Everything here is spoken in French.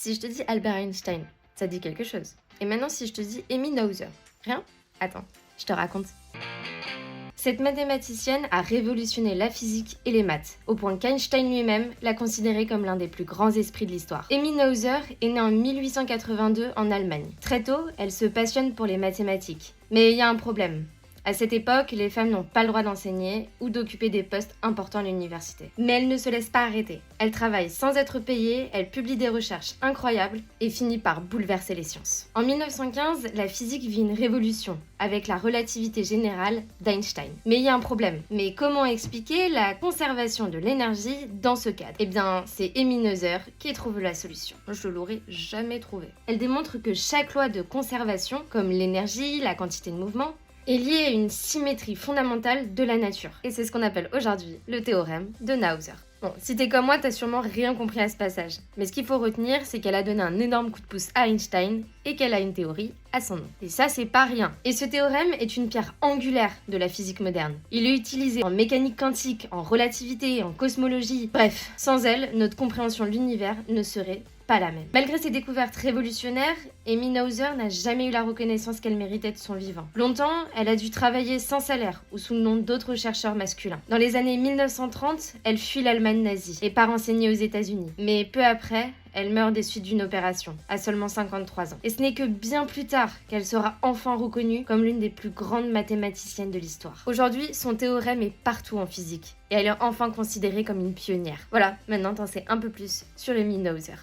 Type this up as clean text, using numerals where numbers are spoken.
Si je te dis Albert Einstein, ça dit quelque chose. Et maintenant, si je te dis Emmy Noether, rien? Attends, je te raconte. Cette mathématicienne a révolutionné la physique et les maths, au point qu'Einstein lui-même l'a considérée comme l'un des plus grands esprits de l'histoire. Emmy Noether est née en 1882 en Allemagne. Très tôt, elle se passionne pour les mathématiques. Mais il y a un problème. À cette époque, les femmes n'ont pas le droit d'enseigner ou d'occuper des postes importants à l'université. Mais elle ne se laisse pas arrêter. Elle travaille sans être payée, elle publie des recherches incroyables et finit par bouleverser les sciences. En 1915, la physique vit une révolution avec la relativité générale d'Einstein. Mais il y a un problème. Mais comment expliquer la conservation de l'énergie dans ce cadre? Eh bien, c'est Emmy Noether qui trouve la solution. Je l'aurais jamais trouvé. Elle démontre que chaque loi de conservation, comme l'énergie, la quantité de mouvement, est liée à une symétrie fondamentale de la nature. Et c'est ce qu'on appelle aujourd'hui le théorème de Noether. Bon, si t'es comme moi, t'as sûrement rien compris à ce passage. Mais ce qu'il faut retenir, c'est qu'elle a donné un énorme coup de pouce à Einstein et qu'elle a une théorie à son nom. Et ça, c'est pas rien. Et ce théorème est une pierre angulaire de la physique moderne. Il est utilisé en mécanique quantique, en relativité, en cosmologie. Bref, sans elle, notre compréhension de l'univers ne serait pas la même. Malgré ses découvertes révolutionnaires, Emmy Noether n'a jamais eu la reconnaissance qu'elle méritait de son vivant. Longtemps, elle a dû travailler sans salaire ou sous le nom d'autres chercheurs masculins. Dans les années 1930, elle fuit l'Allemagne nazie et part enseigner aux États-Unis. Mais peu après, elle meurt des suites d'une opération, à seulement 53 ans. Et ce n'est que bien plus tard qu'elle sera enfin reconnue comme l'une des plus grandes mathématiciennes de l'histoire. Aujourd'hui, son théorème est partout en physique, et elle est enfin considérée comme une pionnière. Voilà, maintenant t'en sais un peu plus sur Emmy Noether.